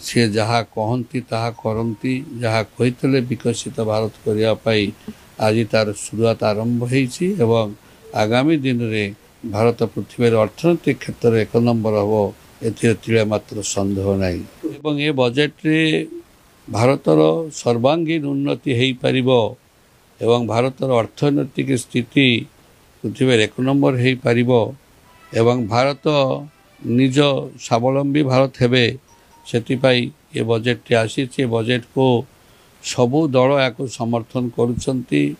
सी जहाँ कहती ताहा करती जहाँ कही विकसित भारत करने आज तार शुरुआत आरंभ हो आगामी दिन में भारत पृथ्वी अर्थनैतिक क्षेत्र में 1 नंबर हम ए मात्र सन्देह नहीं। ये बजेट रे भारतर सर्वांगीन उन्नति हो पार एवं भारतर अर्थनैतिक स्थिति पृथ्वी 1 नंबर हो पार एवं भारत निज स्वावलंबी भारत हेबे सेतिपाई ये बजेट टी आसी बजेट को सबु दल या समर्थन करुछंती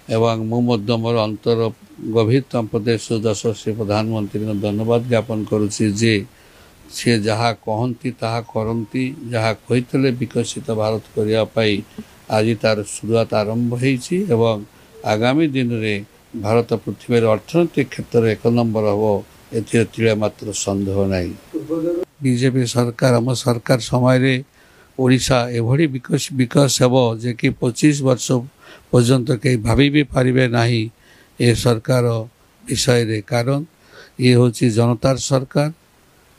एवं मुझे मोर अंतर गभीरतम प्रदेश यशस्वी प्रधानमंत्री को धन्यवाद ज्ञापन करुछि जे सी जहाँ कहती ताहा करती जहाँ कही विकसित भारत करने आज तार शुरुआत आरंभ हो आगामी दिन में भारत पृथ्वी अर्थनैतिक क्षेत्र में 1 नंबर हम ए मात्र सन्देह नहीं। बीजेपी सरकार आम सरकार समय ओडिशा एभली विकास हेब जे कि 25 वर्ष पर्यंत कहीं भाभी भी पारिबे नाही ए सरकार विषय रे कारण ये हूँ जनतार सरकार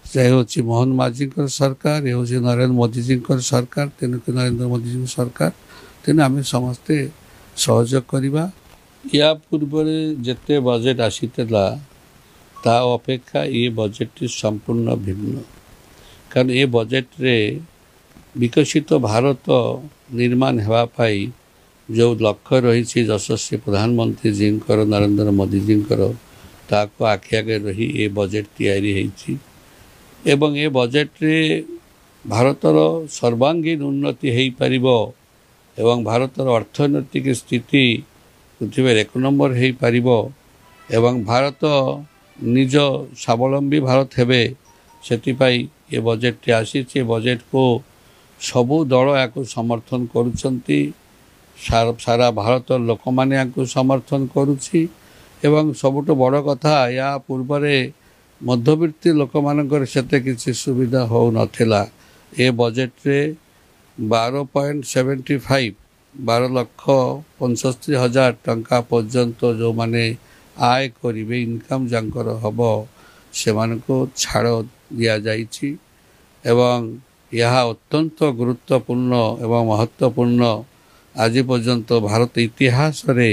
ये हूँ मोहन माझी सरकार ये हूँ नरेंद्र मोदी जी सरकार तेणुक नरेंद्र मोदी जी सरकार तेणु आम समस्ते सहयोग करवा। या पूर्व जिते बजेट आसीला ता अपेक्षा ये बजेट संपूर्ण भिन्न कारण ये बजेट रे विकसित भारत निर्माण होगापाई जो लक्ष्य रही यशस्वी प्रधानमंत्री जी नरेंद्र मोदी जी ताको आखि आगे रही ये बजेट तैयारी एवं ये बजेट रे भारतर सर्वांगीन उन्नति हो पार एवं भारतर अर्थनैतिक स्थिति पृथ्वी 1 नंबर हो पार एवं भारत निज स्वावलंबी भारत हेबे सेतिपाई ये बजेट टी आसी बजेट को सबु दल या समर्थन करुछंती सारा भारत लोक माने समर्थन करुछि एवं सबुठ बड़ कथा या पूर्व मध्यवर्ती लोक मानकर सेते किसी सुविधा हो नथिला ए बजेट रे 12.75 12,65,000 टंका पर्यंत जो माने आय करिवे इनकम जांकर हब से छाड़ दिया जाइछि एवं यह अत्यंत गुरुत्वपूर्ण एवं महत्वपूर्ण आज पर्यंत भारत इतिहास रे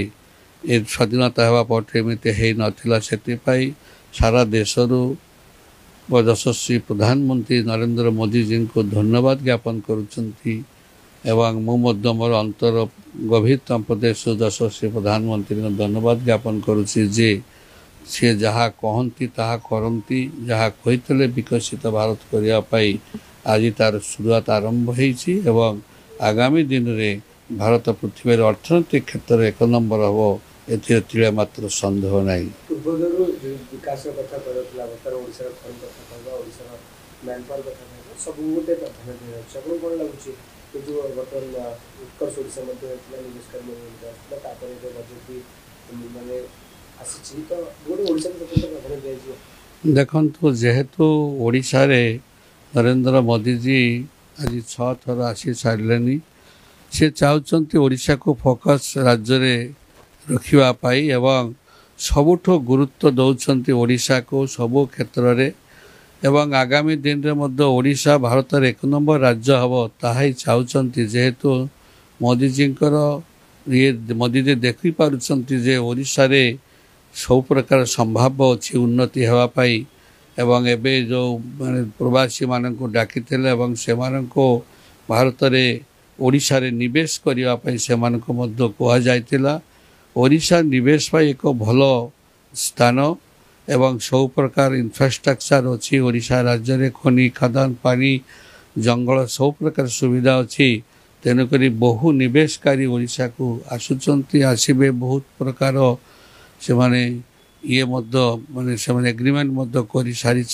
ए स्वाधीनता होगा पटे एमती हो नाला से सारा देशरू यशस्वी प्रधानमंत्री नरेंद्र मोदी जी को धन्यवाद ज्ञापन करुछंती एवं मुझे मोर अंतर गभीरतम प्रदेश यशस्वी प्रधानमंत्री को धन्यवाद ज्ञापन करुछि जे सी जहाँ कहती ताहा करती जहाँ कही विकसित भारत करने आज तार शुरुआत आरंभ हो आगामी दिन में भारत पृथ्वी अर्थनैतिक क्षेत्र में 1 नंबर हम ए मात्र सन्देह नहीं। विकास कथा ओडिशा खनि कथा ओडिशा मैनपावर कथा सब गोटे प्राधान्य आपको कौन लगुच जो बर्तमान उत्कर्ष ओडिशा निवेश कर बजेट भी माने आसी तो गोटे ओडिशा प्राधान्य दिया देखो जेहेतु ओडिशा रे नरेंद्र मोदी जी आज 6 थर आसी सारे से चाहते ओडिशा को फोकस राज्य रे रखापी एवं सबुठ गुरुत्व दौरान ओडिशा को सबु क्षेत्र रे एवं आगामी दिन में ओडिशा भारत 1 नंबर राज्य हम ताही चाहते जेहेतु मोदी जी ये मोदी जी देखी पारुछंती जे ओडिशा रे सब प्रकार संभाव्य अच्छी उन्नति होगापाई एवं एबे जो माने प्रवासी मान को डाकी से भारत रे ओडिशा रे निवेश करने से कहुला ओडिशा निवेश पाई एक भल स्थान एवं सब प्रकार इंफ्रास्ट्रक्चर अच्छी ओडिशा राज्य में खनि खदान पानी जंगल सब प्रकार सुविधा अच्छी तेणुक बहु निवेशकारी ओडिशा को आसुचंती आसबे बहुत प्रकार से माने ये माने से एग्रीमेंट कर सारी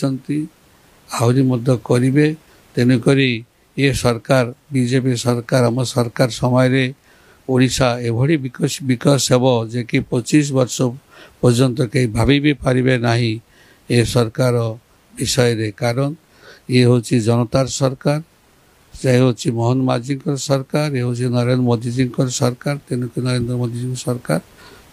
आहरी करेंगे तेणुक ये सरकार बीजेपी सरकार आम सरकार समय ओडिशा एभली विकास हेब जे कि 25 वर्ष पर्यंत कहीं भाभी भी पारिबे नाही ए सरकार विषय रे कारण ये हूँ जनतार सरकार ये हूँ मोहन माझी सरकार ये हूँ नरेंद्र मोदी जी सरकार तेणुक नरेंद्र मोदी जी सरकार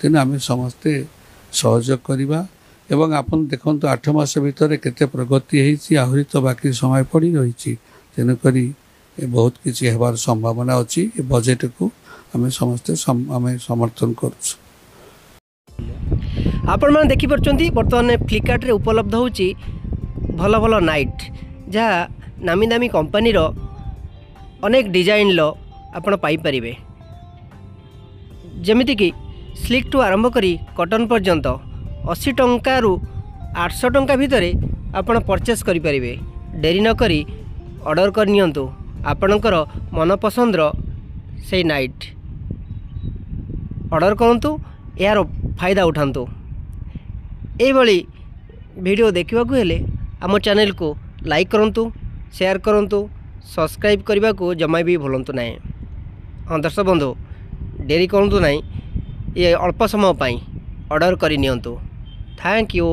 तेणु आम समस्ते सहयोग करवा एवं आपन देखो 8 मास भितर केते प्रगति होती आहरी तो बाकी समय पड़ी रही तेणुकरी बहुत किसी हेबार संभावना अच्छी ए बजेट को आम समस्ते आम समर्थन करुँ। आपण मैंने देखिपुंट बर्तमान फ्लिपकार्ट रे उपलब्ध होची भल भल नाइट जहाँ नामी दामी कंपनी रो अनेक डिजाइन लो आपण पाई परिबे जेमिति कि स्लिक टू आरंभ करी कॉटन पर्यंत 80 टंका रु 800 टंका भितर आपण परचेस करि परिबे। डेरी न करी ऑर्डर कर नियंतु आपणकर मनपसंदर से नाइट ऑर्डर करंतु यार फायदा उठांतु। एभली वीडियो देखा हेले आम चैनल को लाइक करंतु शेयर करंतु सब्सक्राइब करने को जमा भी भूलु ना। हाँ दर्शक बंधु डेरी करूँ ना ये अल्प समय ऑर्डर कर नियंतु। Thank you.